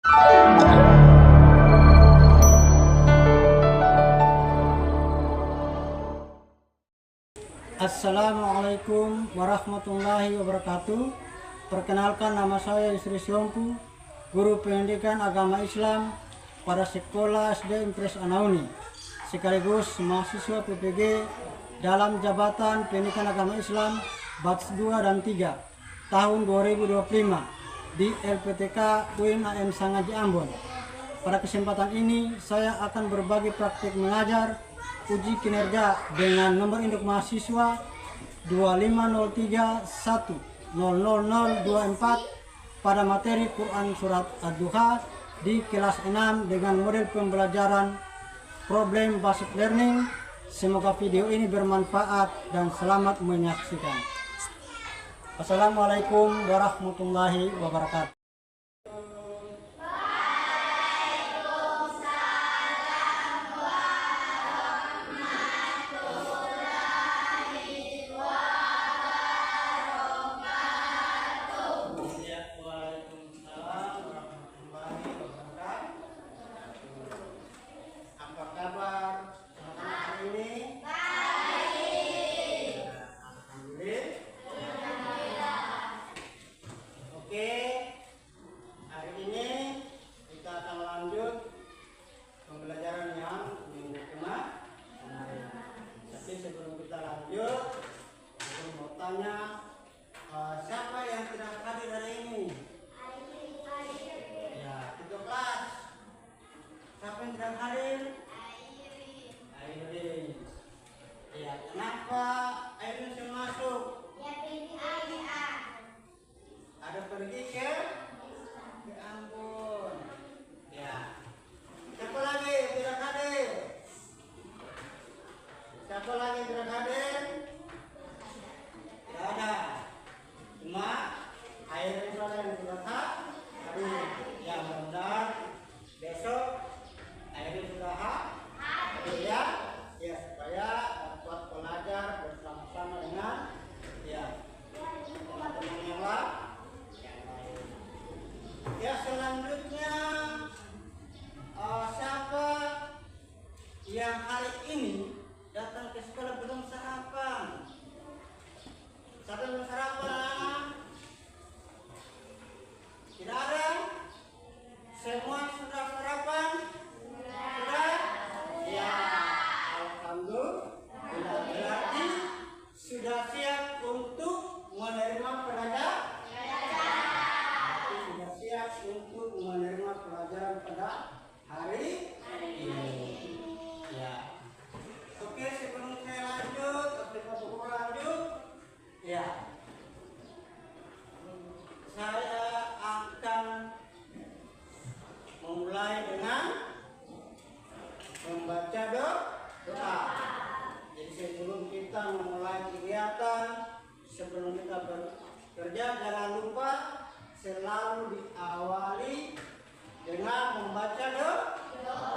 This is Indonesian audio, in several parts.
Assalamualaikum warahmatullahi wabarakatuh. Perkenalkan, nama saya Yusri Syompu, guru pendidikan agama Islam pada Sekolah SD Impres Anauni, sekaligus mahasiswa PPG dalam Jabatan Pendidikan Agama Islam Batch 2 dan 3 tahun 2025 di LPTK UIN Sangaji Ambon. Pada kesempatan ini saya akan berbagi praktik mengajar uji kinerja dengan nomor induk mahasiswa 25031000024 pada materi Quran Surat Ad-Duha di kelas 6 dengan model pembelajaran problem based learning. Semoga video ini bermanfaat dan selamat menyaksikan. Assalamualaikum warahmatullahi wabarakatuh. Siapa yang tidak hadir hari ini? Ya, itu kelas. Siapa yang tidak hadir? Airin. Ya, kenapa Airin sudah masuk? Ya, pergi aja. Ada pergi ke Ambon. Ya. Siapa lagi tidak hadir? Siapa lagi tidak hadir? Tidak ada. Cuma air itu ada yang tidak hadir. Yang benar besok air itu sudah hadir ya. Ya, supaya dapat belajar bersama-sama dengan teman-teman yang lain. Ya, selanjutnya siapa yang hari ini datang ke sekolah belum sarapan? Siapa yang belum sarapan? Tidak ada? Semua sudah sarapan? Sudah? Ya, alhamdulillah. Berarti sudah siap untuk menerima pelajaran? Sudah siap untuk menerima pelajaran pada hari ini. Ya. Oke, sebelum saya lanjut, ya, saya akan memulai dengan membaca doa. Jadi sebelum kita memulai kegiatan, sebelum kita bekerja, jangan lupa selalu diawali dengan membaca doa.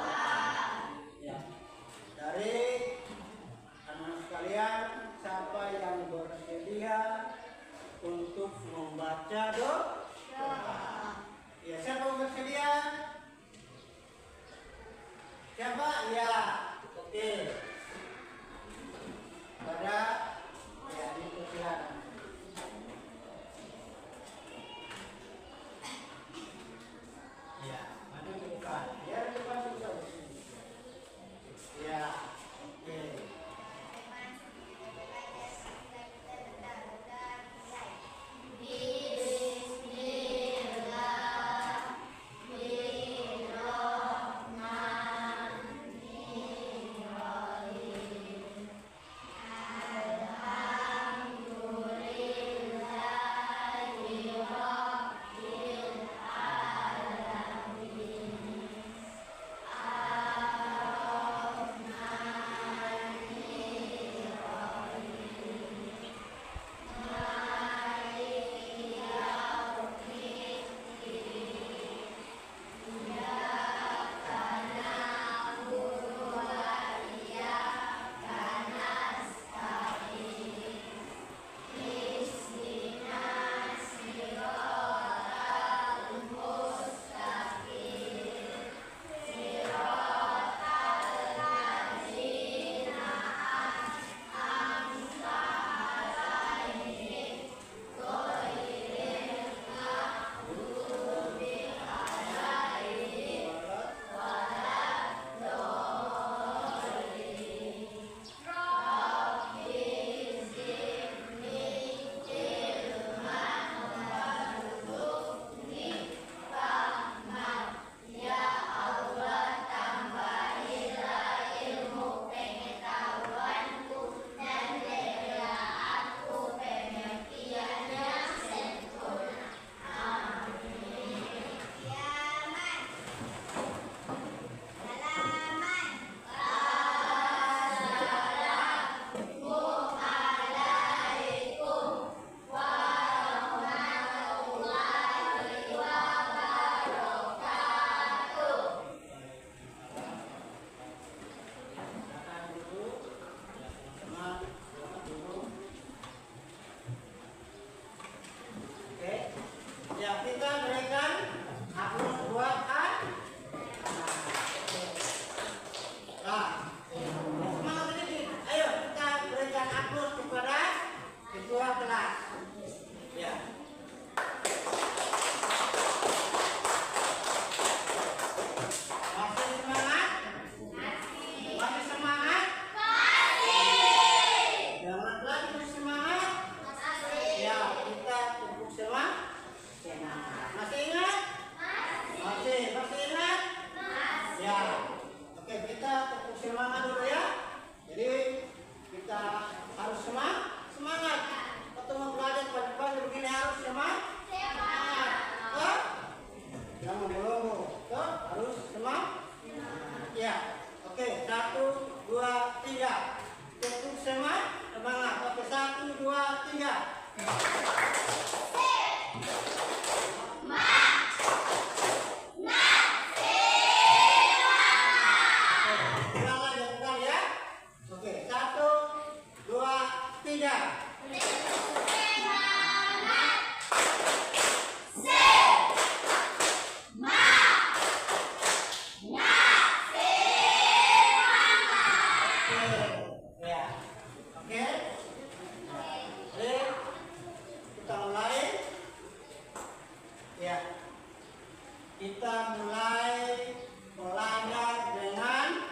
masih ingat? Ya. Oke, kita tepuk semangat dulu ya. Jadi kita harus semangat. Ketemu belajar pagi-pagi begini harus semangat. Jangan melongo. Harus semangat. Ya. Oke, 1, 2, 3. Tepuk semangat. Oke, 1, 2, 3. Kita mulai belajar dengan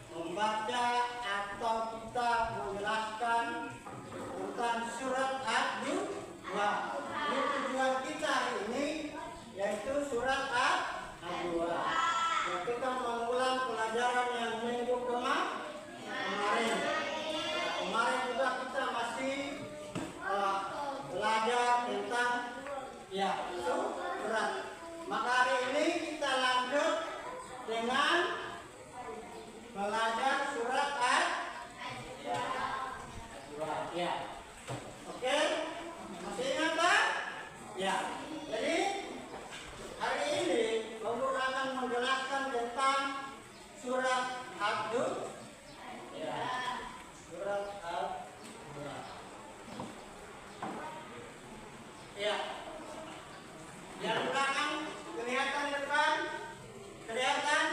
membaca atau kita menjelaskan tentang surat Ad-Duha. Ini tujuan kita hari ini yaitu surat Ad-Duha. Ya, kita mengulang pelajaran yang minggu kemarin. Kemarin juga kita masih belajar tentang surat. Maka hari ini kita lanjut dengan belajar surat Ad-Duha. Ya. Oke? Masih ingat Pak? Ya. Jadi hari ini Guru akan menjelaskan tentang surat Ad-Duha. Ya. Surat Ad-Duha. Ya. Yang belakang kelihatan depan? Kelihatan?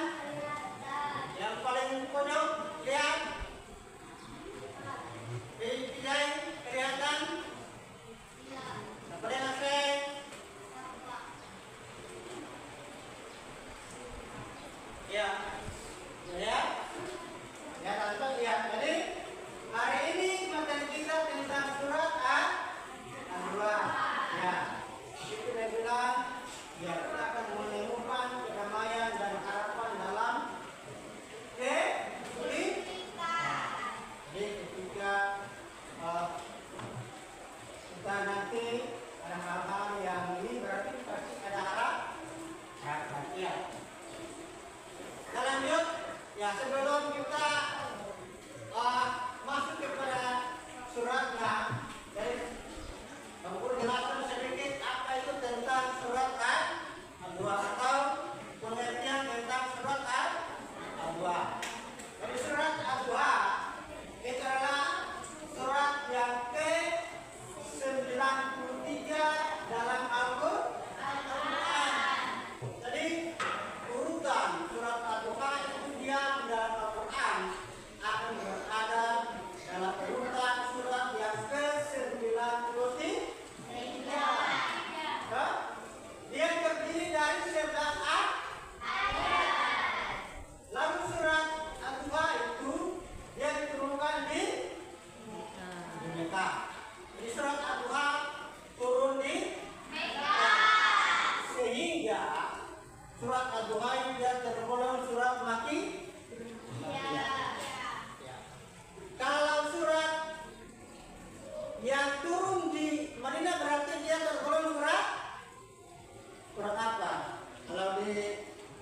Yang paling pojok lihat? Tidak kelihatan? Apa yang ada? Ya. Ya. Ya, teman-teman lihat. Jadi hari ini materi kita tentang surat Ad-Duha. Ya. Itu dia bilang, ya kita akan menemukan kedamaian dan harapan dalam kehidupan. Jadi ketika kita nanti ada hal-hal yang ini berarti pasti ada harapan. Ya. Kita lanjut. Ya, sebelum kita masuk kepada suratnya, jadi Guru jelaskan sedikit apa itu tentang surat Ad-Duha atau pengertian tentang surat Ad-Duha. Jadi surat Ad-Duha itu adalah surat yang ke-93 dalam Al-Quran. Jadi urutan surat Ad-Duha itu dia di dalam Al-Quran akan berada dalam urutan surat yang ke-93. Dia terdiri dari 11 ayat. Lalu surat Ad-Duha itu dia diturunkan di Mekah. Jadi surat Ad-Duha turun di Mekah. Sehingga surat Ad-Duha ini dia tergolong surat Makki. Kalau surat yang turun di Madinah berarti dia tergolong surat apa? Kalau di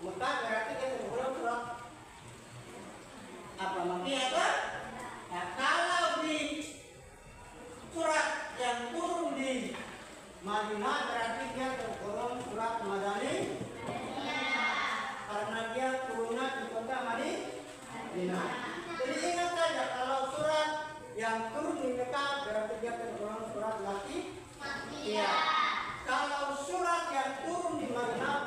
Mekah berarti dia tergolong surat apa? Makkiyah kan? Nah, kalau di surat yang turun di Madinah berarti dia tergolong surat Madani. Karena dia turunnya di kota Madinah. Jadi ingat saja kalau surat yang turun di Mekah berarti dia tergolong surat Makkiyah. Kalau surat yang turun di Madinah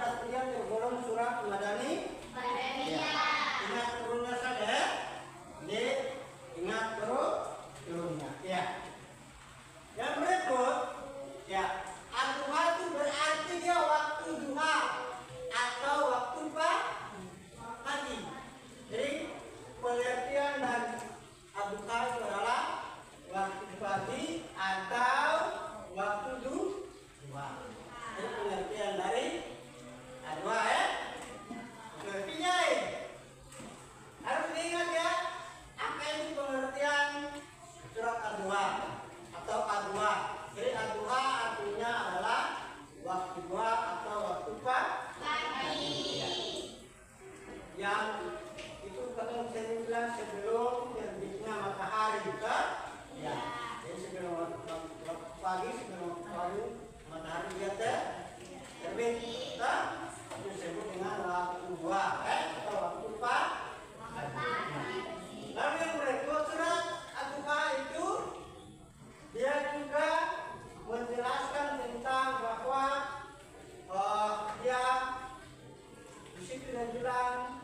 sudah bilang,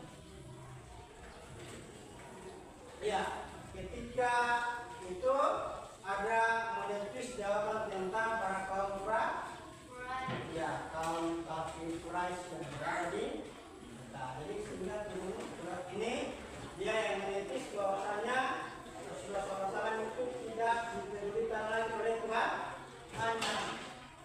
ya, ketika itu ada model quiz jawaban tentang para kaum ya, kaum kafir Quraisy yang berada di Mekah. Jadi sebenarnya surat ini dia yang menitis bahwasanya Rasulullah SAW itu tidak diberikan lagi oleh Tuhan hanya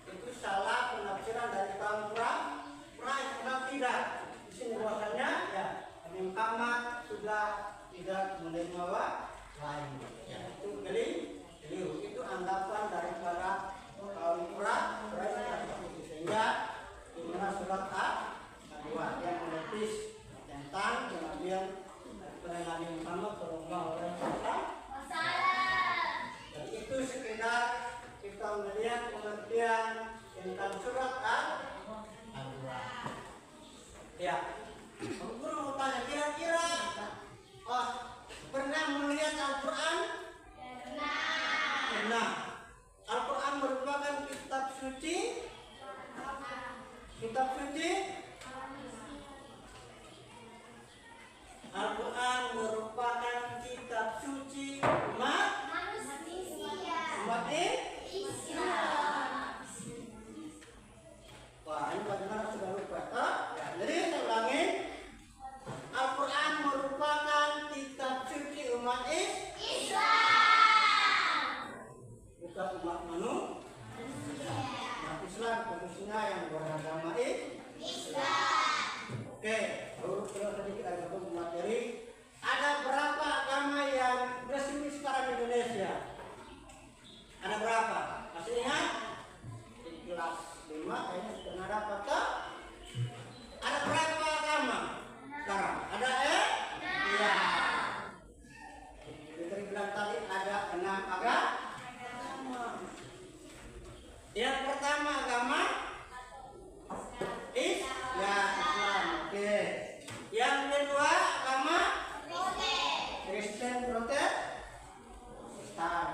itu salah penafsiran dari kaum Quraisy. Tidak di sini bahwasanya ya Nabi Muhammad sudah tidak menerima lain ya, itu keliru, itu anggapan daripada kaum Quraisy. Sehingga di mana surat kedua yang menitis tentang kenabian Nabi Muhammad Shallallahu Alaihi Wasallam. Jadi itu sekedar kita melihat pengertian tentang surat kedua. Ya, guru mau tanya kira-kira, pernah melihat Al-Quran? Pernah. Al-Quran merupakan kitab suci. Kitab suci. Al-Quran merupakan kitab suci umat Islam. Wah, ini bagaimana sudah lupa? Ya, jadi saya ulangi. Al-Quran merupakan kitab suci umat Islam. Bukan umat manusia. Umat Islam khususnya yang beragama Islam. Oke, baru kita sedikit agak materi. Ada berapa agama yang resmi sekarang di Indonesia? Ada berapa? Masih ingat? Di kelas 5 kayaknya sudah dapat ke? Ada berapa agama sekarang? Ada iya. Kita bilang tadi ada 6 agama. Yang pertama agama Islam. Oke. Yang kedua agama Kristen Protestan.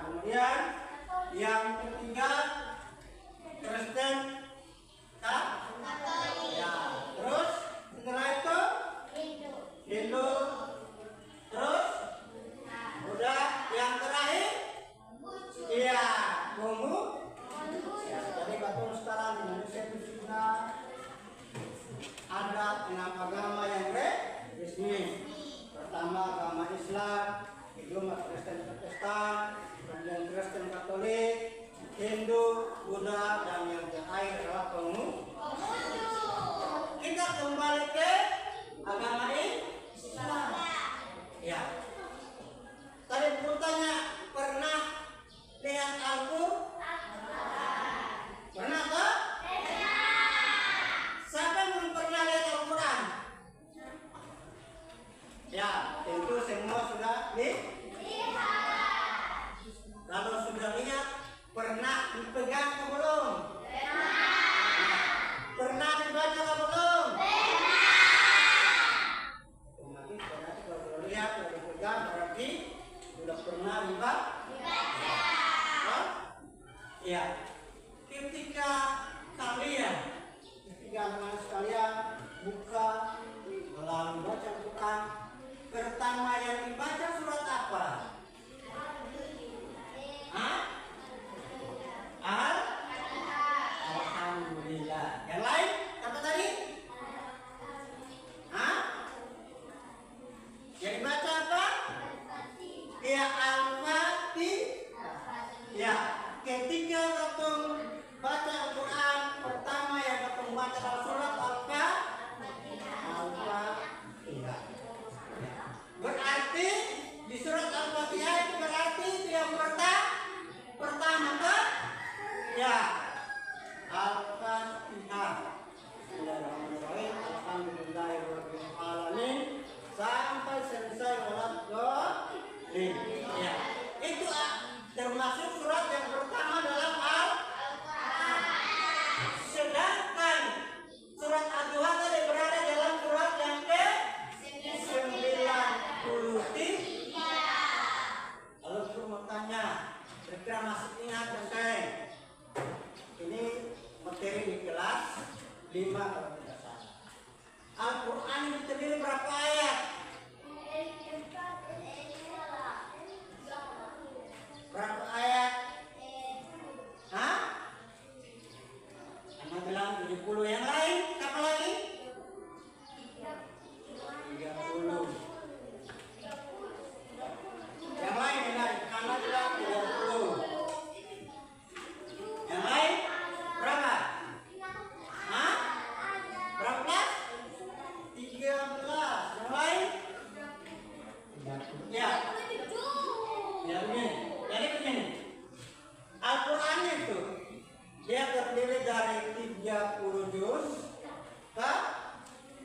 Kemudian yang ketiga Kristen Katolik. Ya. Terus setelah itu Hindu. Terus udah yang terakhir iya ya, jadi betul sekarang di Indonesia itu sudah ada 6 agama yang resmi. Pertama agama Islam, kedua Kristen Protestan, kemudian Kristen Katolik, Hindu, Buddha, dan yang terakhir adalah Konghucu. Kita kembali ke agama Islam. Ya. Tadi bertanya, pernah lihat Al-Quran? Pernah tak? Siapa yang belum pernah lihat Al-Quran? Ya, tentu semua sudah lihat. Kalau sudah lihat, pernah dipegang atau belum? Pernah dibaca atau belum? Nanti kalau lihat, kalau dipegang berarti sudah pernah dibaca. Ya, ketika anak sekalian buka melalui baca Quran,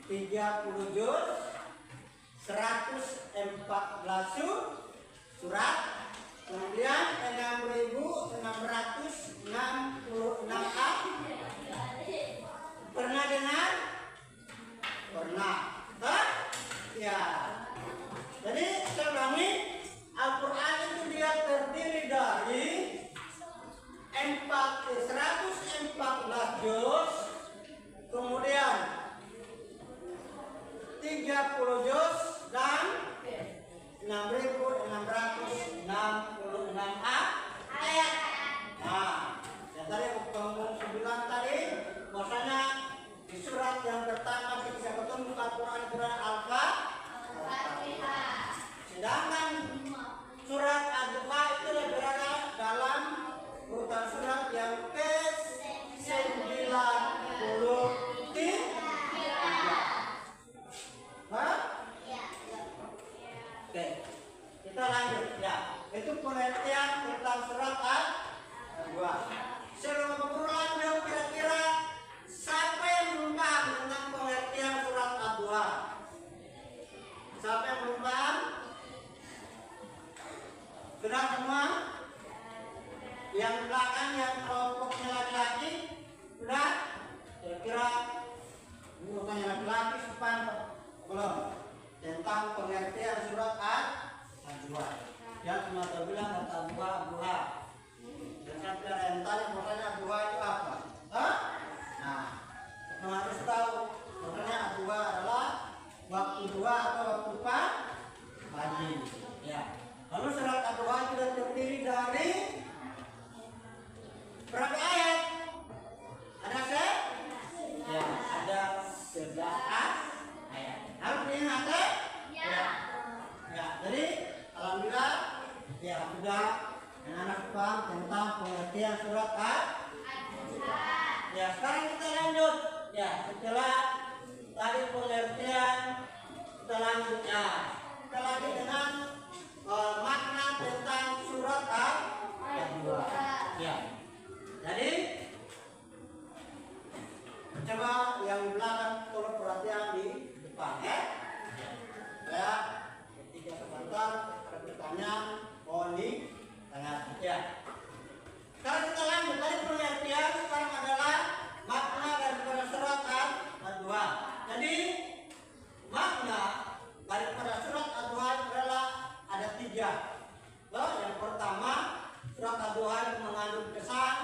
30 juz, 114 surat, kemudian 6.666 ayat. Pernah dengar? Pernah. Hah? Ya. Jadi saya ulangi, Al-Quran itu dia terdiri dari 114 juz, kemudian 30 juz dan 6.666 ayat. Nah, yang tadi ngomong 9 tadi, maksudnya di surat yang pertama kita ketemu Al-Quran Al-Fatihah. Sedangkan surat Ad-Duha itu berada dalam urutan surat yang ke-93. Hah? Oke, kita lanjut ya. Itu pengertian tentang surat Ad-Duha. Sebelum ngobrol kira-kira siapa yang belum paham tentang pengertian surat Ad-Duha? Siapa yang belum paham? Sudah semua? Yang belakang yang kelompoknya laki-laki sudah? Kira-kira bukannya laki-laki sepanjang belum tentang pengertian surat Ad-Duha. Yang cuma terbilang kata Ad-Duha. Dan sampai yang tanya makanya Ad-Duha itu apa? Hah? Nah, harus tahu makanya Ad-Duha adalah waktu dua atau waktu pagi. Ya. Lalu surat Ad-Duha sudah terdiri dari berapa ayat? Ada ya, ada 11 ayat. Harus diingat ya. Ya, jadi alhamdulillah ya sudah anak-anak paham tentang pengertian surat Ad-Duha. Ya, sekarang kita lanjut. Ya, setelah tadi pengertian kita lanjut ya. Kita lanjut dengan makna tentang surat Ad-Duha. Ya. Jadi coba yang di belakang tolong perhatian di depan ya. Ya, ketika sebentar ada pertanyaan mohon di tengah ya. Sekarang kita lanjut tadi pengertian, sekarang adalah makna daripada surat Ad-Duha. Jadi makna daripada surat Ad-Duha adalah ada 3. Loh, yang pertama surat Ad-Duha mengandung pesan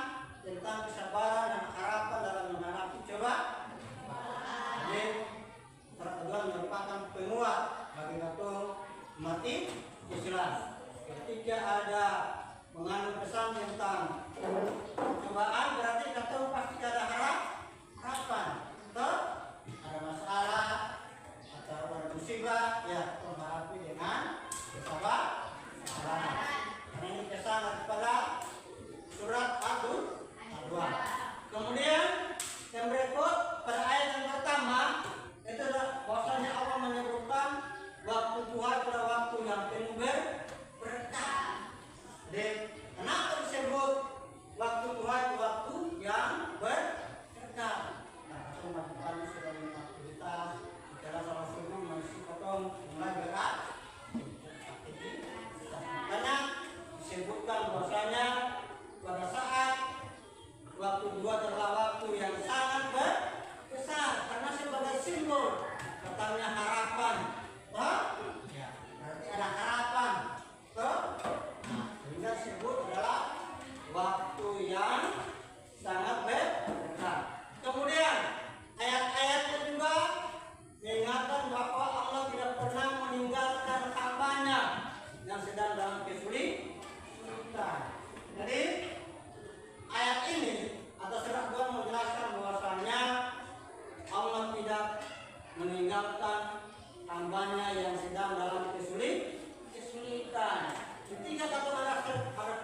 tentang kesabaran dan harapan dalam menghadapi coba. Jadi surat Ad-Duha merupakan penguat bagi umat Islam. Ketika ada mengandung pesan tentang cobaan, berarti kita pasti ada harapan. Betul? Ada masalah atau ada musibah, ya menghadapi dengan kesabaran. Karena ini pesan kepada surat Ad-Duha. Kemudian yang berikut pada ayat yang pertama itu adalah bahwasanya Allah menyebutkan waktu Tuhan pada waktu yang penuh berkah. Dan kenapa disebut waktu Tuhan waktu yang berkah? Nah, umat Tuhan sudah beraktivitas, bicara salah subuh masih potong mulai berat. Makanya disebutkan bahwasanya pada saat waktu dua adalah waktu yang sangat besar karena sebagai simbol datangnya harapan. Ya, berarti ada harapan. Sehingga disebut adalah waktu yang sangat besar. Kemudian ayat-ayatnya juga mengingatkan bahwa Allah tidak pernah meninggalkan hambanya yang sedang dalam kesulitan. Jadi ayat ini atau surat Ad-Duha menjelaskan bahwasanya Allah tidak meninggalkan hambanya yang sedang dalam kesulitan. Ketika kata ada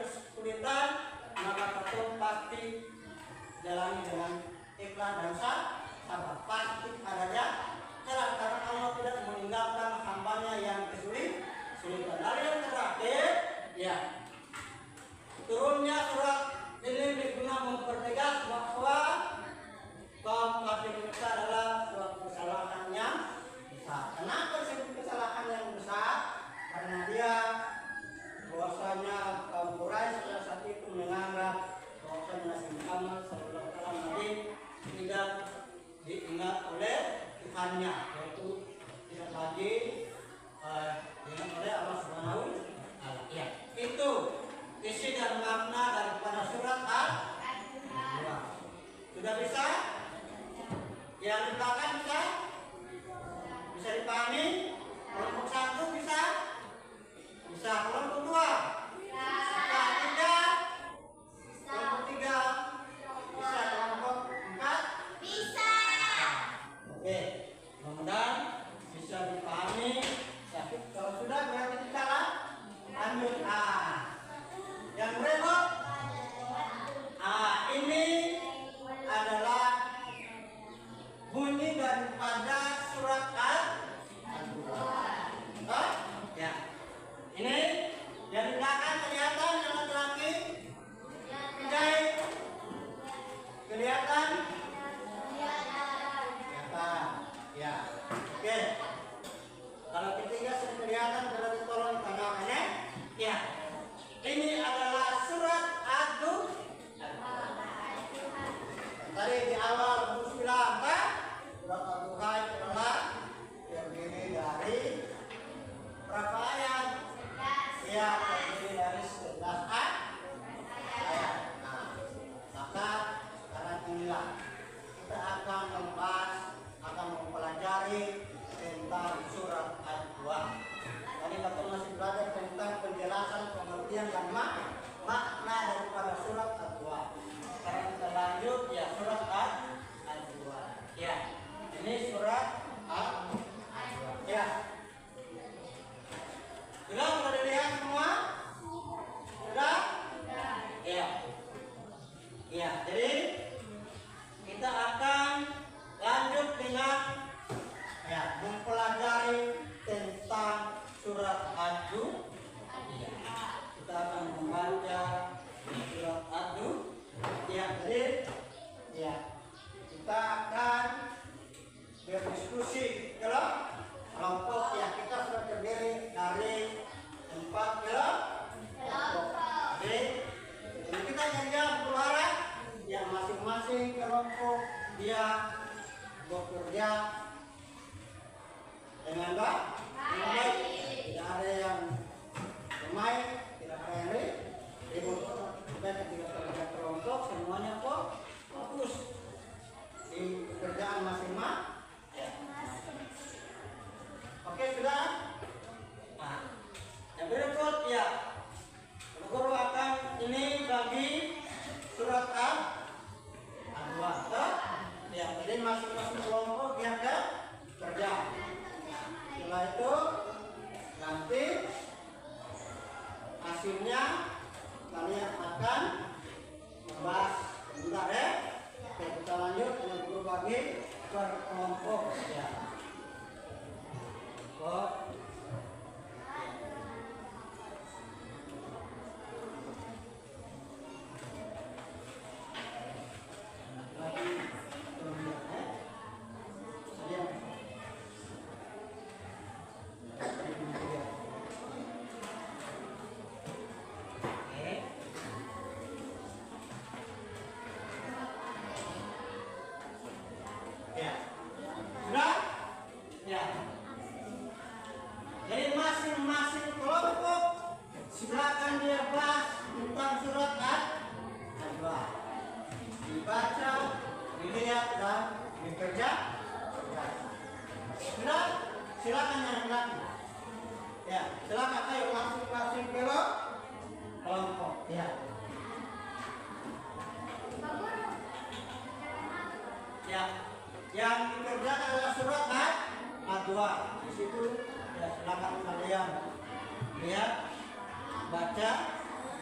kesulitan, maka kata pasti jalani dengan ikhlas dan sabar. Pasti adanya jalan karena Allah tidak meninggalkan hambanya yang kesulitan. Lalu yang terakhir, ya turunnya surat ini guna mempertegas bahwa kaum kafir kita adalah suatu kesalahan yang kesimpulannya, yaitu tidak lagi dengan oleh Allah Subhanahu wa Ta'ala. Ya, itu isi dan makna daripada surat Al-Dua. Sudah bisa? Yang di belakang bisa? Bisa dipahami? Kelompok 1 bisa? Bisa. Kelompok 2? Bisa. 3? Kelompok 3? Bisa. Kelompok 4? Bisa. Oke, mudah-mudahan bisa dipahami. Kalau sudah berarti kita lanjut. Yang berikut, ini adalah bunyi daripada surat Al-Dua. Ya, ini yang di belakang kelihatan yang laki-laki, penjahit kelihatan. Ya, oke. Kalau ketiga sudah kelihatan, berarti tolong ditambahkan ya. Ya, ini adalah surat Ad-Duha. Tadi di awal Gus bilang kan, surat Ad-Duha itu adalah terdiri dari berapa ayat? Ya, terdiri dari 11 ayat. Nah, maka sekarang inilah kita akan membahas, akan mempelajari tentang surat Ad-Duha. Tadi kita masih belajar tentang penjelasan, pengertian dan makna daripada surat Ad-Duha. Sekarang kita lanjut ya surat Ad-Duha. Ya, ini surat Ad-Duha. Ya, sudah dilihat semua? Sudah? Ya. Ya, jadi kita akan lanjut dengan mempelajari tentang surat Ad-Duha. Kita akan membaca surat Ad-Duha. Ya, jadi kita akan berdiskusi kelompok. Ya, kita sudah terdiri dari 4 kelompok. Jadi kita jangan berharap yang masing-masing kelompok dia bekerja dengan baik. Tidak ada yang bermain, tidak ada yang ribut. Dan ketiga kelompok semuanya kok fokus di pekerjaan masing-masing. Oke, sudah. Nah, yang berikut ya, guru akan ini bagi surat Ad-Duha. Ya, jadi masing-masing kelompok yang kerja. Setelah itu nanti hasilnya kalian akan membahas. Bentar ya. Oke, kita lanjut dengan guru bagi per kelompok ya. Jadi masing-masing kelompok silakan dia bahas tentang surat Ad-Duha. Dibaca, dilihat dan dikerja. Sudah, silakan yang laki. Ya, silakan ayo masing-masing kelompok. Ya. Ya, yang dikerjakan adalah surat Ad-Duha. Di situ ya silakan kalian lihat, baca.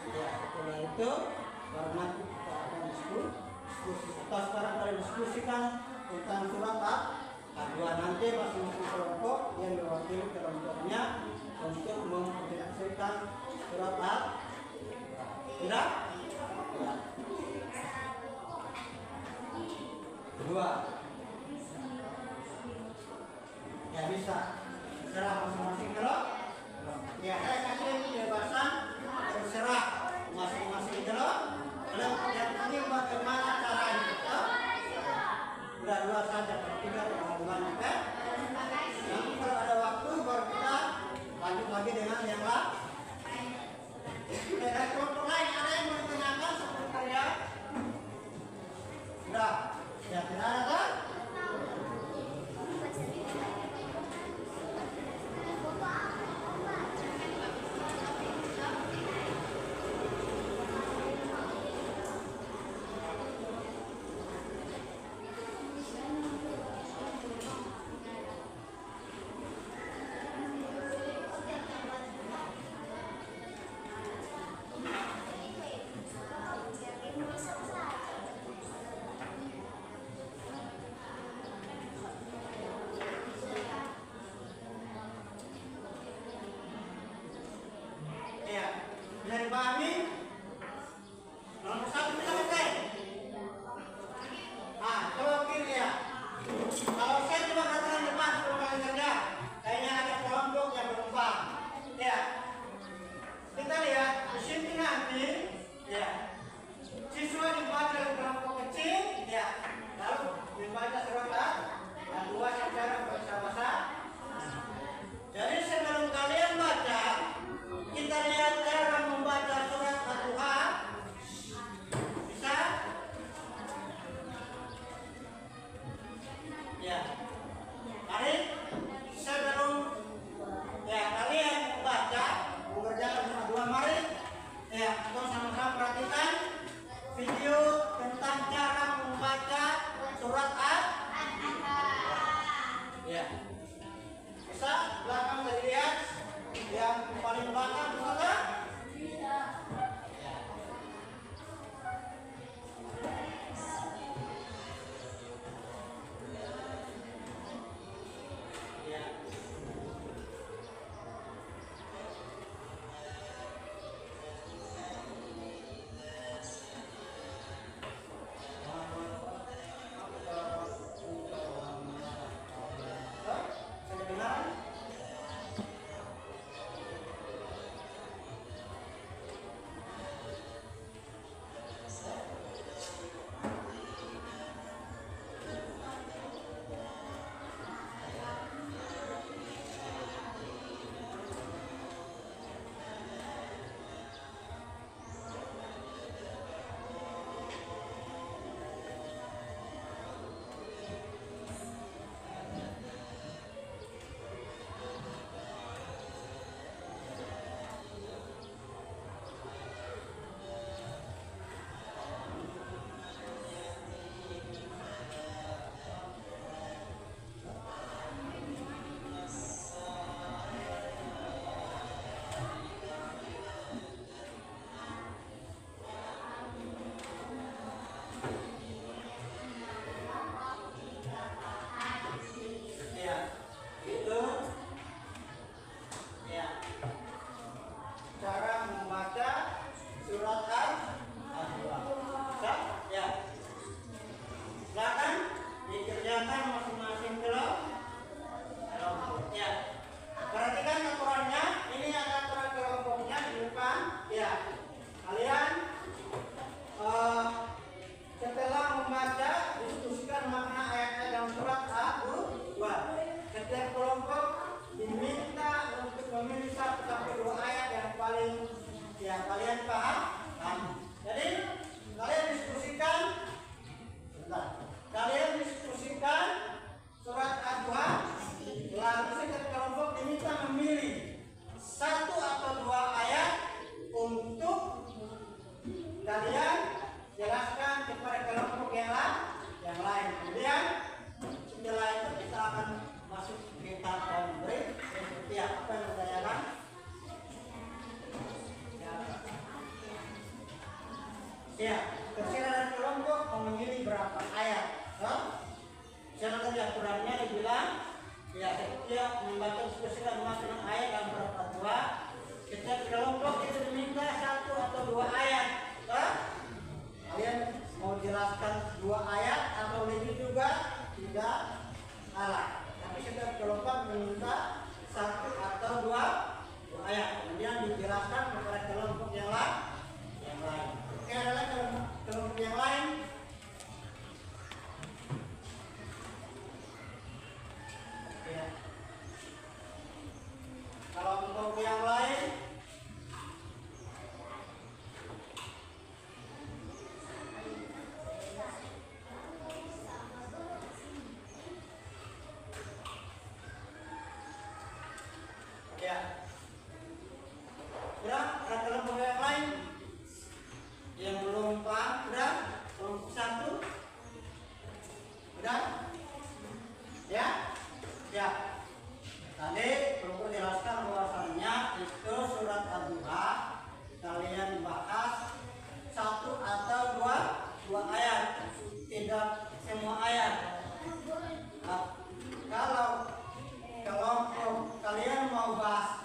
Ya, setelah itu baru nanti kita akan diskusi. Kita sekarang kalian diskusikan tentang surat Ad-Duha. Nanti masing-masing kelompok yang diwakili kelompoknya untuk mempresentasikan surat Ad-Duha. Tidak? Ya. Kedua, ya bisa terserah masing-masing kelompok. Ya, saya kasih kebebasan terserah masing-masing kelompok. Yang penting bagaimana caranya. Udah dua saja, tiga yang hubungannya Ya. Bisa belakang dilihat, yang paling belakang bisa? Bisa. Ya. Itu ya cara membaca surat Al-Baqarah. Ya, silakan dikerjakan masing-masing kelompok. Ya, perhatikan aturannya. Ini ada aturan kelompoknya di depan. Ya, kalian setelah membaca diskusikan makna ayat-ayat dalam surat Al-Baqarah. Setiap kelompok diminta untuk memilih 1-2 ayat yang paling kalian paham. Jadi kalian diskusikan surat Al-Baqarah. Lalu setiap kelompok diminta memilih 1 atau 2 ayat untuk kalian jelaskan kepada kelompok yang lain. Kemudian setelah itu kita akan masuk ke tahap break. Seperti apa yang ditanyakan? Ya, terserah dari kelompok memilih berapa ayat. Secara tadi aturannya dibilang, ya setiap membaca diskusikan makna ayat dan berapa dua. Setiap kelompok itu diminta 1 atau 2 ayat. Kalian mau jelaskan 2 ayat atau lebih juga tidak salah. Tapi setiap kelompok meminta 1 atau 2 ayat. Kemudian dijelaskan kepada kelompok yang lain. Oke, adalah kelompok yang lain. Ya. Kalau untuk yang lain, ya. Udah, ada kelompok yang lain yang belum paham, udah? Kelompok 1 udah? Ya? Ya. Tadi perlu jelaskan bahwasannya itu surat Al-Baqarah kalian bahas 1 atau 2 ayat, tidak semua ayat. Nah, kalau kelompok kalian mau bahas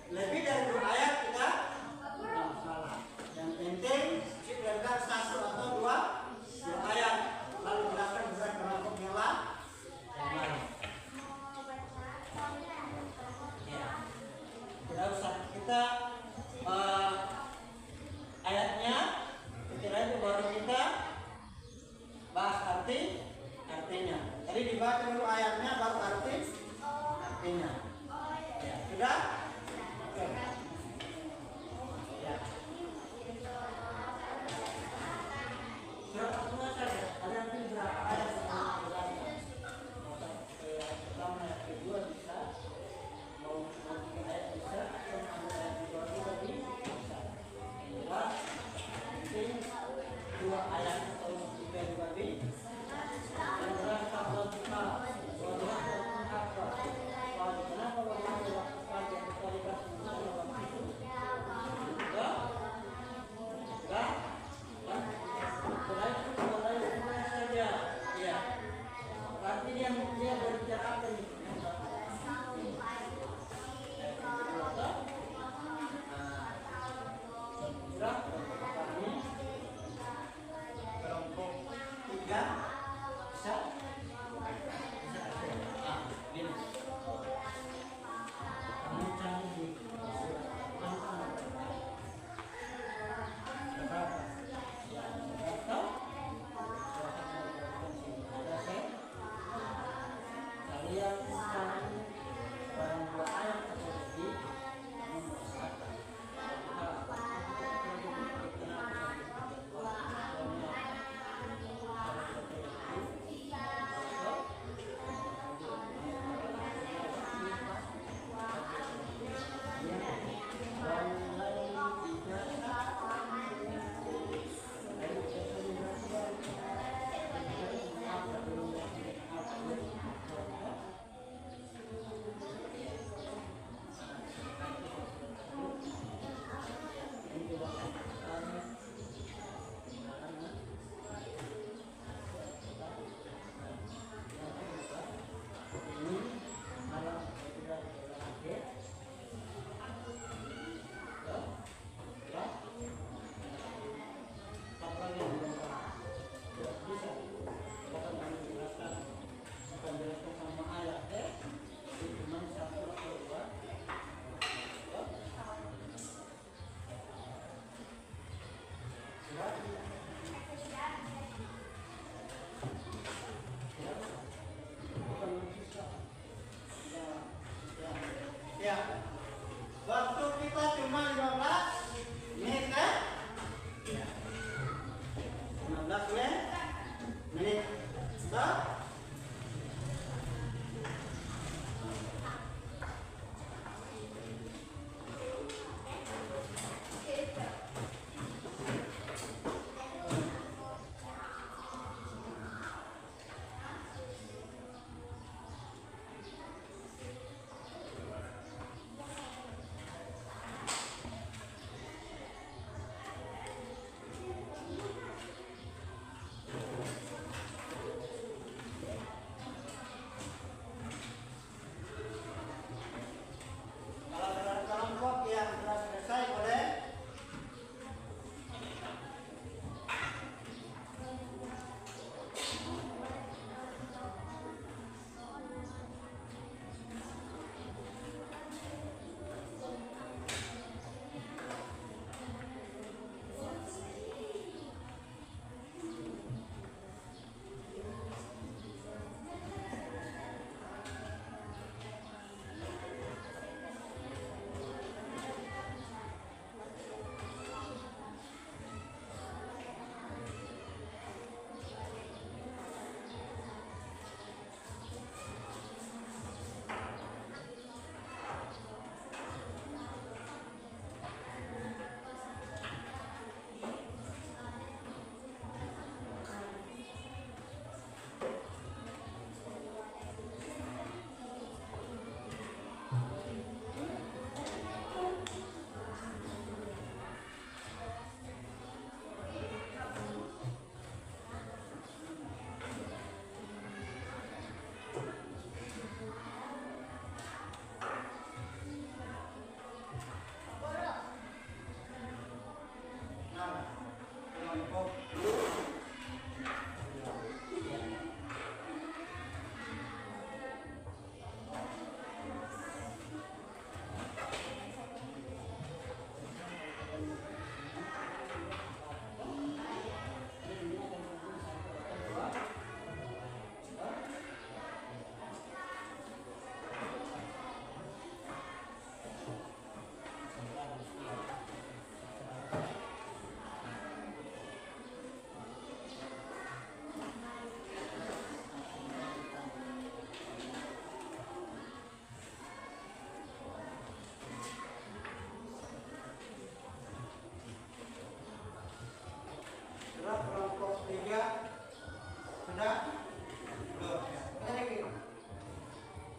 lebih dari 2 ayat, tidak masalah. Yang penting sekedar 1 atau 2 ayat, lalu jelaskan kepada kelompok yang lain. Tidak usah kita ayatnya, setelah itu baru kita bahas artinya. Jadi dibaca dulu ayatnya, baru artinya. Ya, sudah? Oke. Ya. Surat Al-Baqarah saja. Ada nanti berapa ayat? Pertama, yang kedua bisa. Mau ayat bisa, atau ayat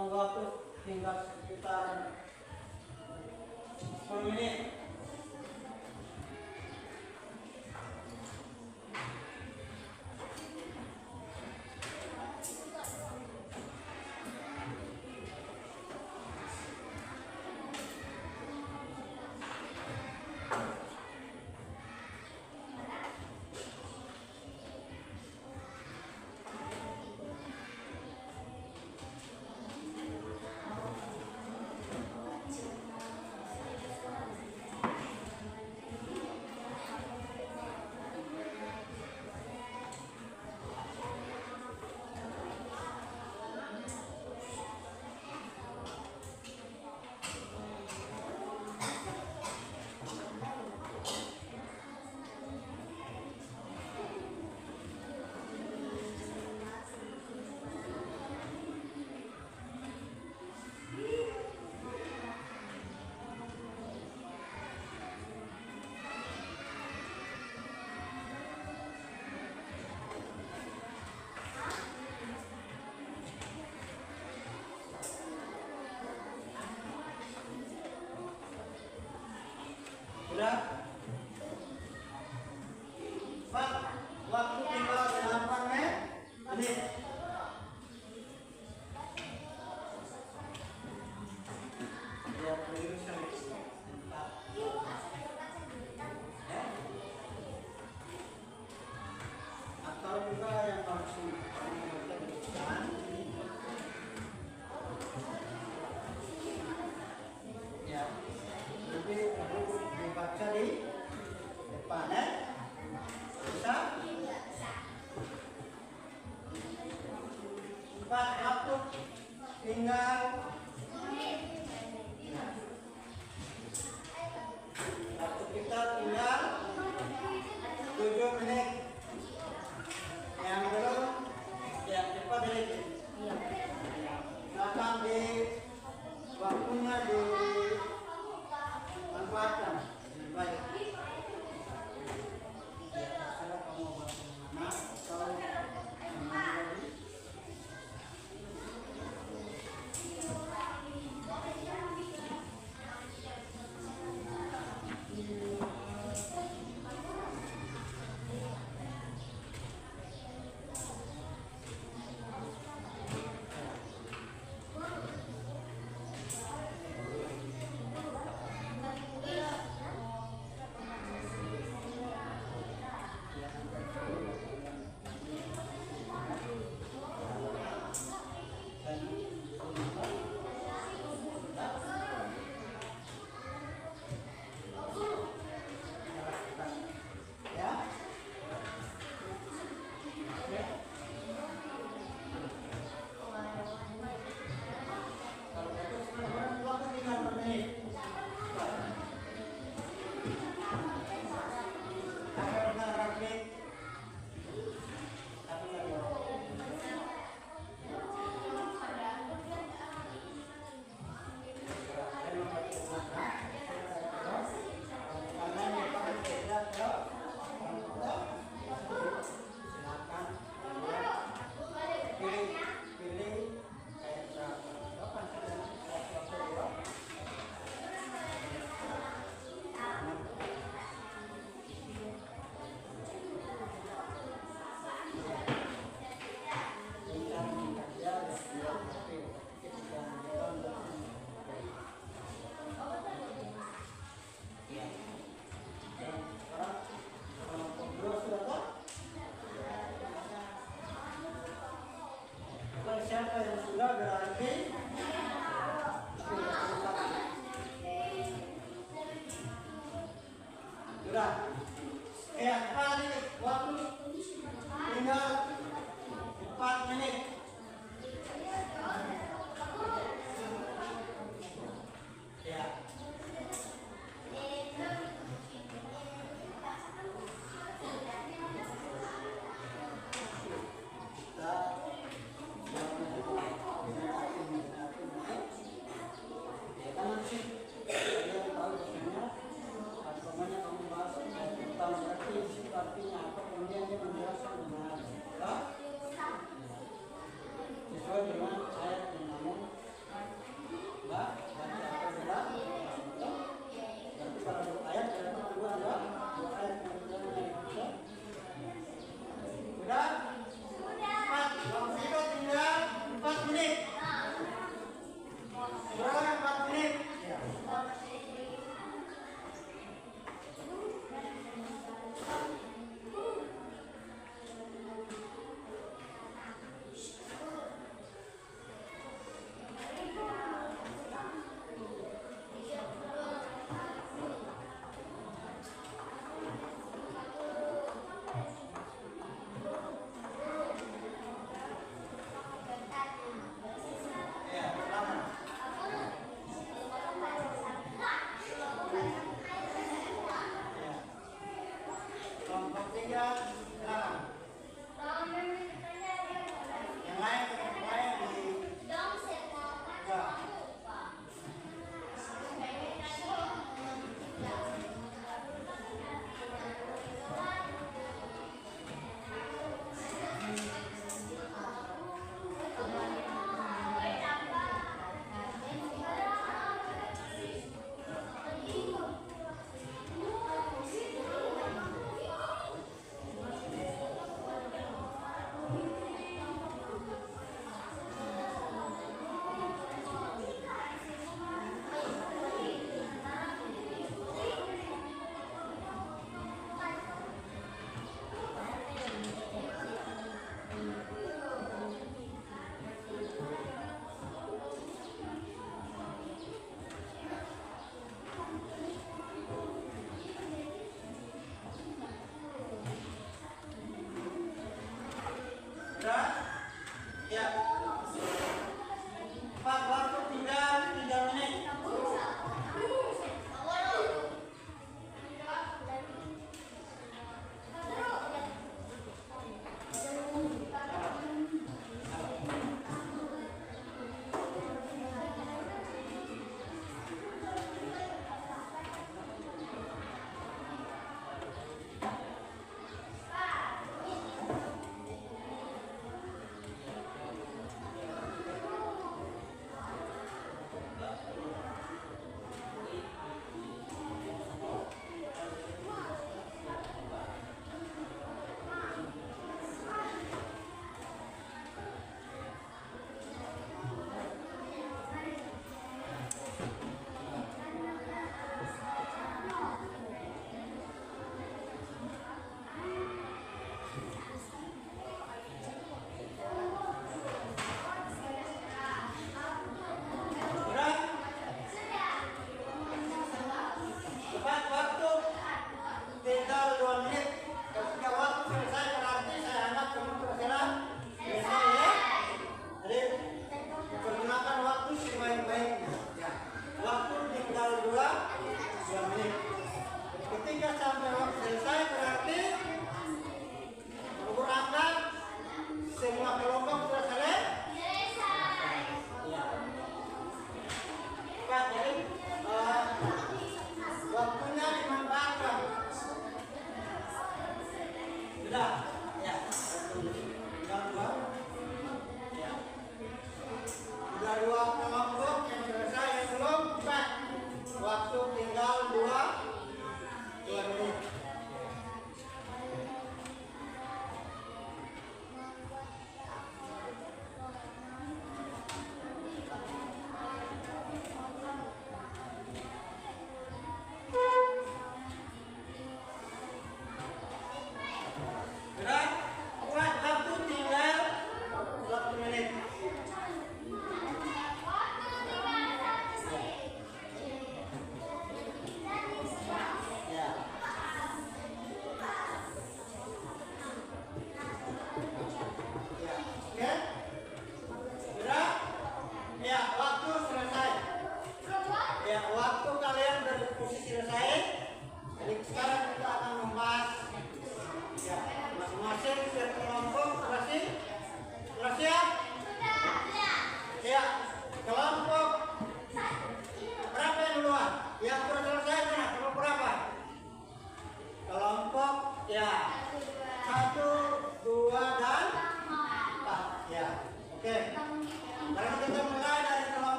potong waktu tinggal sekitar 10 menit. Sudah? Pak, waktu tinggal 8 menit. Ya, atau juga yang langsung ya, jadi dibaca di depan ya, bisa. Pak, waktu tinggal waktu kita tinggal 7 menit. Yang belum, yang cepat ini. Silakan di waktunya dimanfaatkan dengan baik. Terserah kamu buat mana atau mana lagi. Siapa yang sudah berarti sudah. Kali waktu tinggal 4 menit. Ya. Kamu sih, dia tahu sebenarnya, kamu bahas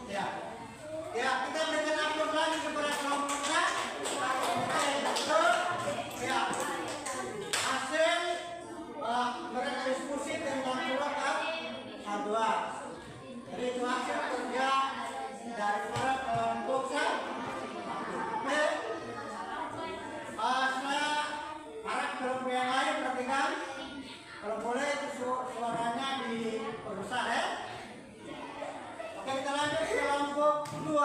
Ya. Ya, kita berikan aplaus lagi kepada kelompok kita. Kelompok yang betul. Ya. Hasil mereka diskusi tentang surat Al-Dua. Jadi itu hasil kerja dari para kelompok saya. Saya harap kelompok yang lain perhatikan. Kalau boleh itu suaranya diperbesar ya. Oke, kita lanjut ke kelompok 2.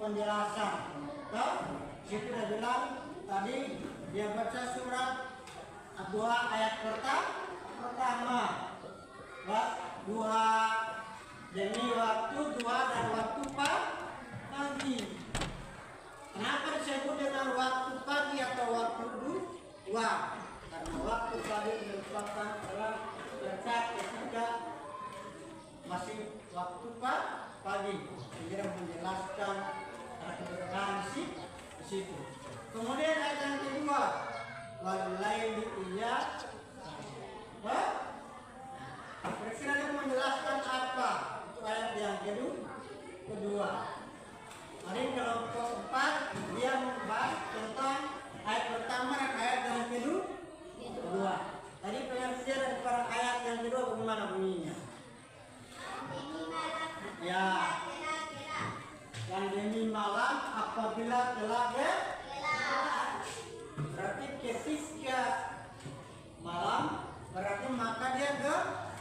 penjelasan. Toh, situ udah bilang tadi dia baca surat Ad-Duha ayat pertama. Duha demi waktu duha dan waktu pagi. Kenapa disebut dengan waktu pagi atau waktu duha? Karena waktu pagi merupakan adalah lekat ketika masih waktu pagi. Jadi menjelaskan keberadaan di situ. Kemudian ayat yang kedua, walaili iya. Kira-kira dia menjelaskan apa? Itu ayat yang kedua. Hari kelompok 4 dia membahas tentang ayat pertama dan ayat yang kedua. Tadi pengertian daripada ayat yang kedua bagaimana bunyinya? Ya, yang demi malam apabila telah gelap. Berarti ketika malam berarti maka dia gelap.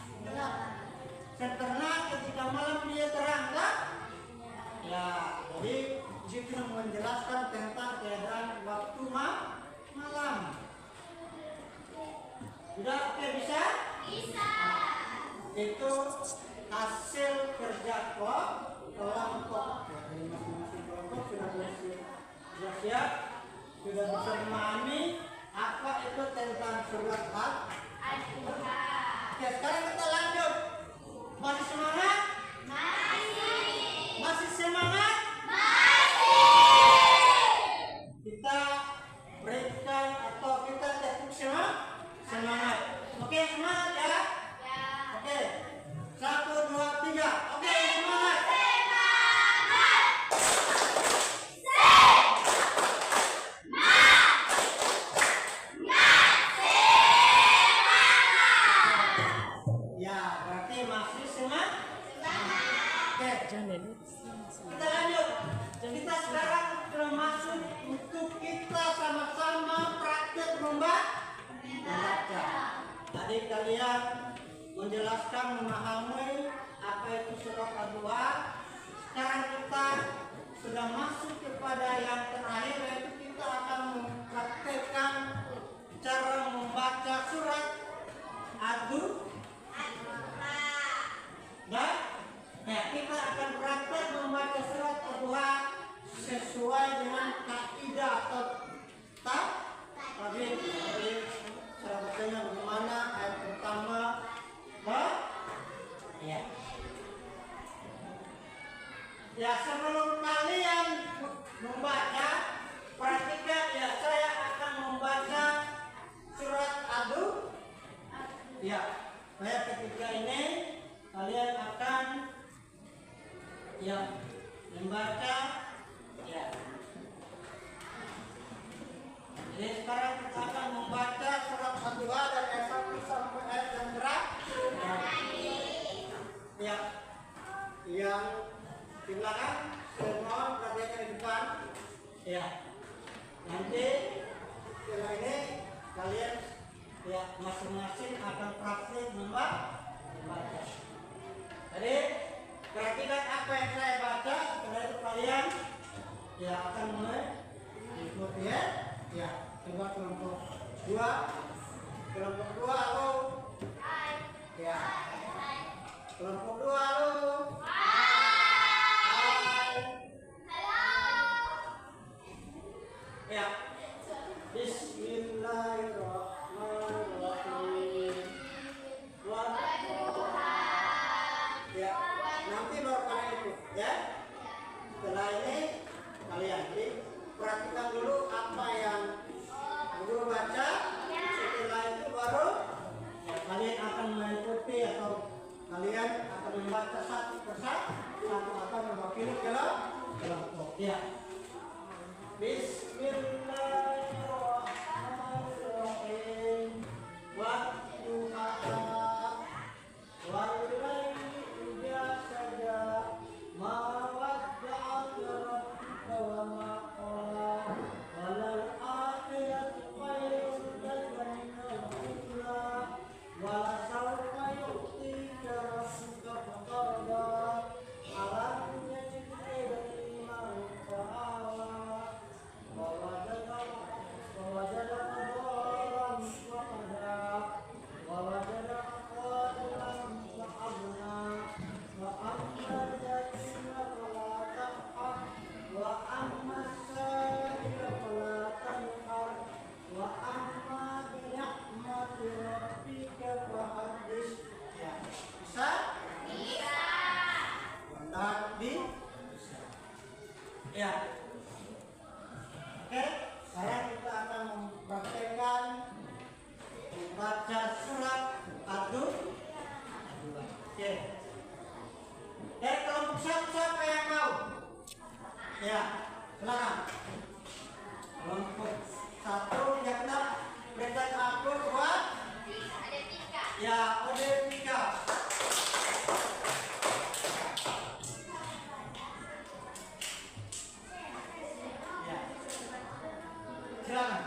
Setelah ketika malam dia terang kan? Ya, jadi situ menjelaskan tentang keadaan waktu malam. Sudah oke bisa? Bisa. Itu hasil kerja kelompok. Dari masing-masing kelompok sudah siap, sudah bisa memahami apa itu tentang surat Ad-Duha. Oke, sekarang kita lanjut. Masih semangat? Masih semangat? Kita berikan atau kita tepuk semangat. Oke, semangat ya? Oke. 1, 2, 3. Oke, semangat. Ya, berarti masih semangat. Oke. Kita lanjut. Kita sekarang sudah masuk untuk kita sama-sama praktek membaca. Tadi kalian menjelaskan, memahami apa itu surat Ad-Duha. Sekarang kita sudah masuk kepada yang terakhir, yaitu kita akan mempraktekkan cara membaca surat Ad-Duha. Kita akan praktek membaca surat Ad-Duha sesuai dengan kaidah atau tadi cara bacanya bagaimana. Ayat pertama ya sebelum kalian membaca perhatikan ya, saya akan membaca surat Ad-Duha ya, saya ketika ini kalian akan ya membaca ya. Jadi sekarang kita akan membaca surat Ad-Duha dari ayat 1 sampai ayat yang terakhir. Ya, yang di belakang mohon perhatikan di depan. Ya, nanti setelah ini kalian ya masing-masing akan praktik membaca. Jadi perhatikan apa yang saya baca, setelah itu kalian ya akan mengikuti ya. Ya, coba kelompok 2. Kelompok 2 halo. Ya. Kelompok 2 halo. Ya. Bismillahirrahmanirrahim. Ya, nanti baru kalian ikut ya. Setelah ini kalian perhatikan dulu apa yang guru baca. Setelah itu baru ya, kalian akan mengikuti atau kalian akan membaca satu persatu, satu akan mewakili kelompok. Ya. Bismillahirrahmanirrahim. Wadduha wal-laili idza saja ma wadda'aka rabbuka wa ma qala walal akhiratu khairun laka minal ula wa sawfa yu'tika rabbuka fatarda alam yajidka yatima Ya. Oke, sekarang kita akan mempraktekkan membaca surat Ad-Duha. Oke. Dari kelompok siapa yang mau? Ya, silakan. Kelompok 1 ya kita berikan aku buat. Ya, Odepika. Ya, silakan.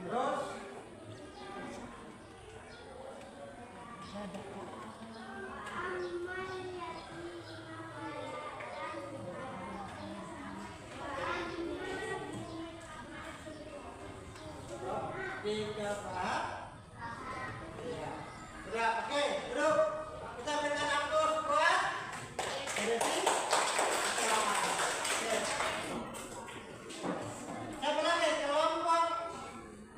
Terus tiga Pak. Ya. Sudah, oke, duduk. Kita berikan aplaus buat Desi. Oke. Siapa lagi? Kelompok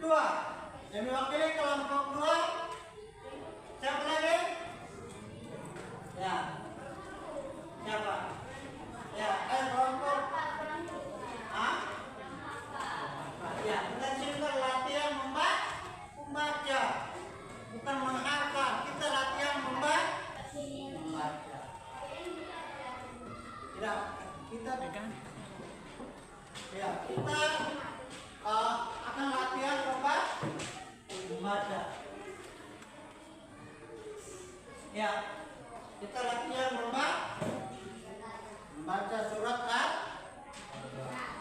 2. Yang mewakili kelompok 2. Siapa lagi? Ya. Siapa? Ya, kelompok. Ah? Ya, kita sini latihan membaca, bukan menghafal. Kita latihan membaca. Tidak, kita ya, kita akan latihan membaca. Ya, kita latihan membaca surat Ad.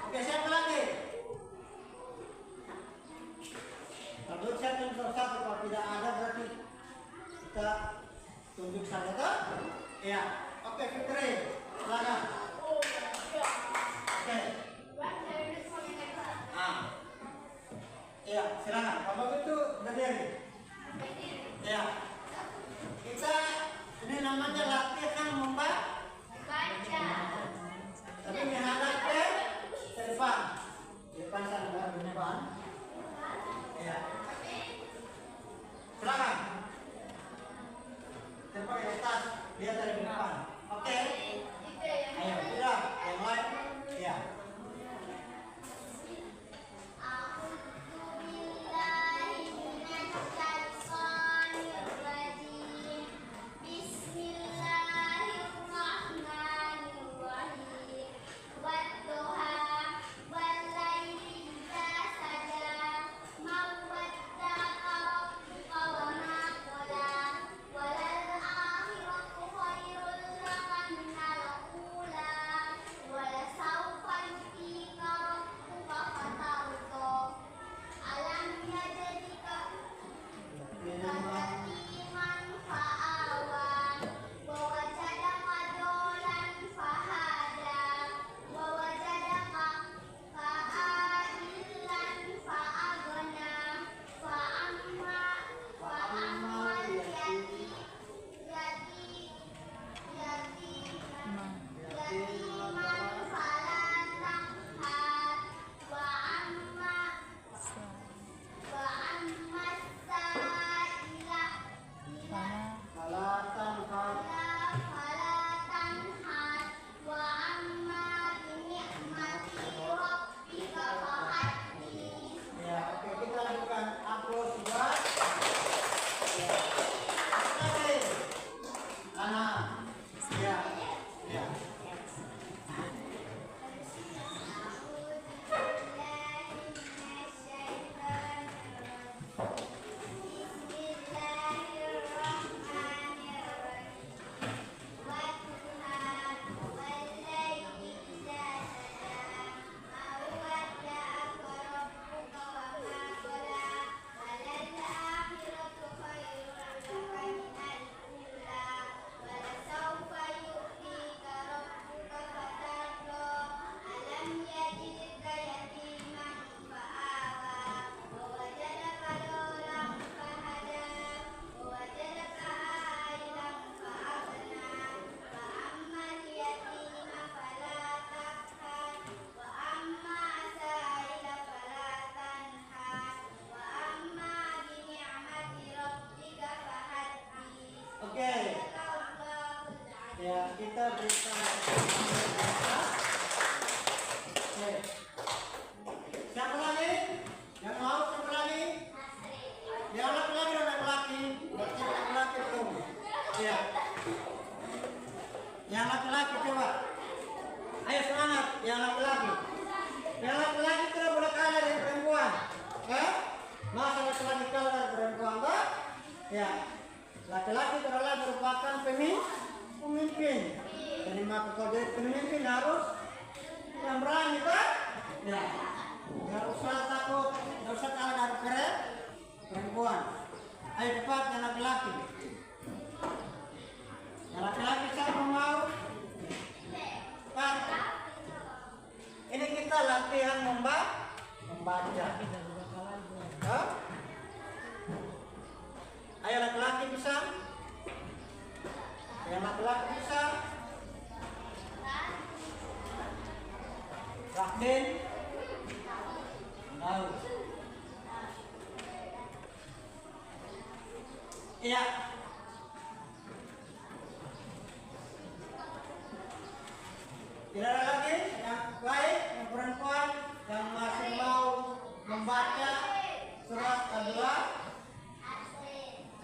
Oke, siapa lagi? Kalau saya tunjuk satu, kalau tidak ada berarti kita tunjuk saja toh? Iya. Oke, Fitri, silakan. Oke. Iya, silakan. Kalau begitu berdiri. Iya. Kita ini namanya latihan membaca. Tapi menghadap ke depan. Depan sana, depan. Ya. Silakan. Tempat di atas, lihat dari depan. Oke. Ayo, sudah. Yang lain. Ya. Bismillah. kita berikan. Oke. Siapa lagi? Yang mau siapa lagi? Yang laki-laki dan laki-laki. Berarti laki-laki belum. Iya. Yang laki-laki coba. Ayo semangat, yang laki-laki. Yang laki-laki tidak boleh kalah dari perempuan. Masa laki-laki kalah dari perempuan, Pak? Ya. Laki-laki adalah merupakan pemimpin. Jadi maka kalau jadi pemimpin harus yang berani, Pak. Ya. Nggak usah takut, nggak usah kalah dari perempuan. Ayo cepat yang laki-laki. Yang laki-laki siapa mau? Pak. Ini kita latihan membaca. Ayo laki-laki bisa? Yang laki-laki bisa? Yakin? Tahu? Iya. Tidak ada lagi yang baik, yang perempuan yang masih mau membaca surat kedua.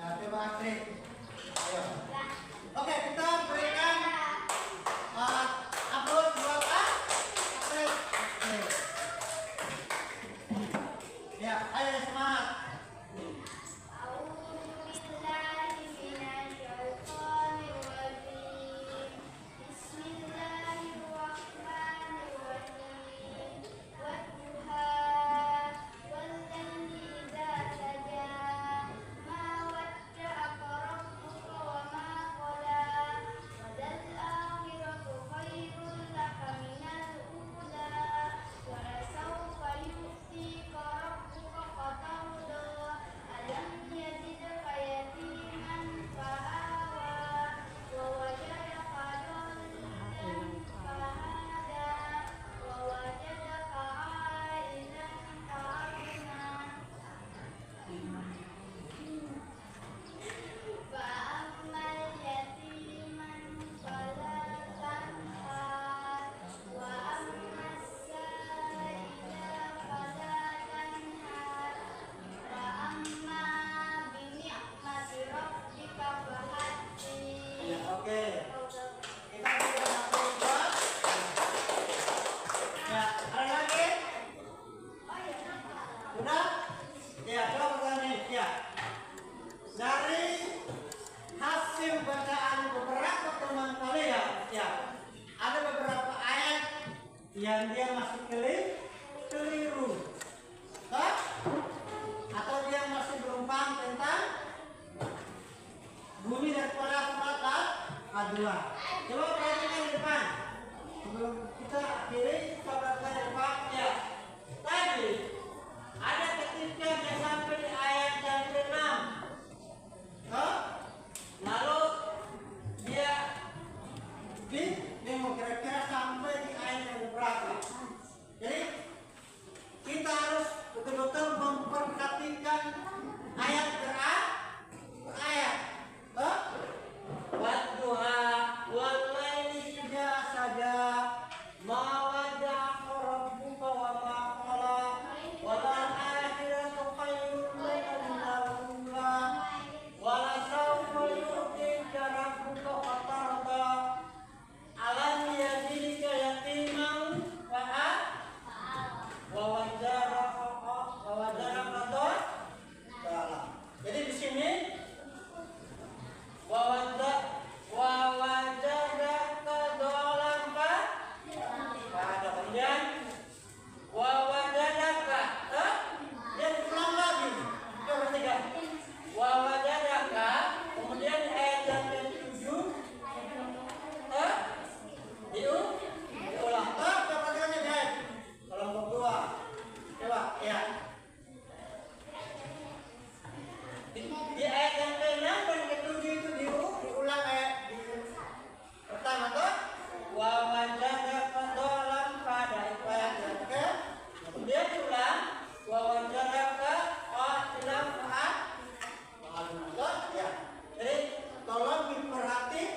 Ya, coba Astrid. Ayo. Oke, kita berikan upload buat Astrid. Ya, ayo semangat. Oke. Kita berikan ya, ada lagi? Sudah? Ya, coba pertanyaan. Ya. Dari hasil bacaan beberapa teman kalian, ya, ada beberapa ayat yang dia masih keliru. Toh? Atau dia masih belum paham tentang bunyi daripada surat kedua. Coba perhatikan di depan. Sebelum kita akhiri, kita perhatikan di depan. Ya. Tadi ada ketika dia sampai di ayat yang ke-6. Lalu dia bingung kira-kira sampai di ayat yang berapa. Jadi kita harus betul-betul memperhatikan ayat per ayat. Wadduha wal laili idza saja ma wadda'a rabbuka wa ma qala wa lal akhiratu khairun laka minal ula wa la sawfa yu'tika rabbuka fatarda alam yajidika yatiman fa'a wa wajadaka dhalala. Jadi di sini wawajadaka dolam pada kemudian wawajadaka dan ulang lagi coba tiga wawajadaka kemudian ayat yang ke-7 diulang coba tanya guys kelompok 2 coba ya di ayat yang ke-6 dan ke-7 itu diulang ayat pertama tuh wa wajadaka dolam pada ayat yang ke kemudian diulang wa wajadaka qatilan fa'at ya. Jadi tolong diperhatikan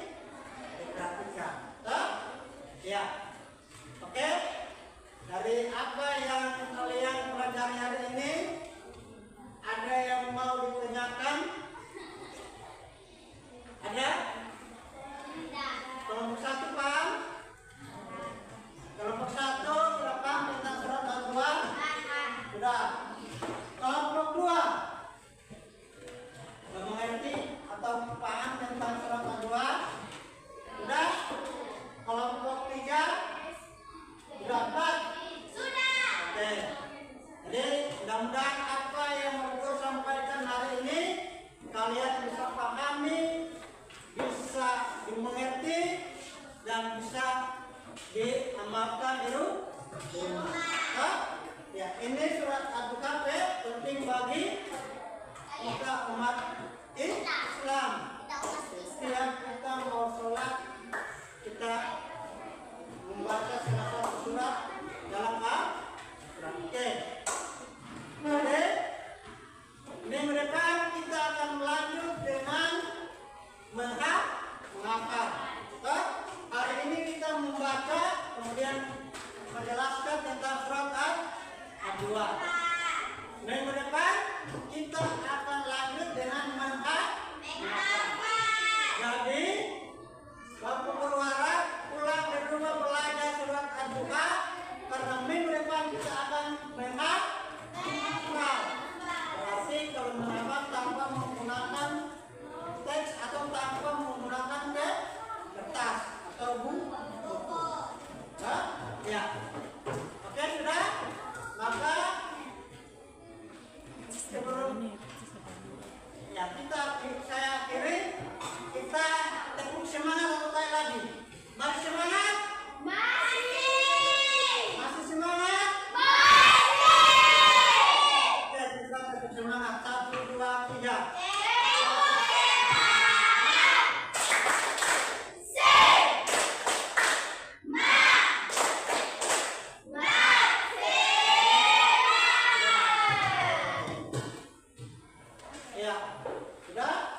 kalian bisa pahami, bisa dimengerti, dan bisa diamalkan di rumah. Ya, ini surat Al-Kahf penting bagi kita umat Islam. Setiap kita mau sholat, kita membaca salah satu surat dalam Al-Quran. Oke. Jadi, minggu depan kita akan melanjut dengan menghafal. Hari ini kita membaca, kemudian menjelaskan tentang surat Al-Dua. Minggu depan kita akan lanjut dengan menghafal. Jadi, Bapak Purwara pulang di rumah belajar surat Al-Dua, karena minggu depan kita akan menghafal. Berarti kalau menghafal tanpa menggunakan teks atau tanpa menggunakan kertas atau buku. Ya. Oke, sudah? Maka sebelum saya akhiri, kita tepuk semangat satu kali lagi. Mari semangat. Masih semangat? Oke, kita tepuk semangat. 1, 2, 3. Ya, sudah?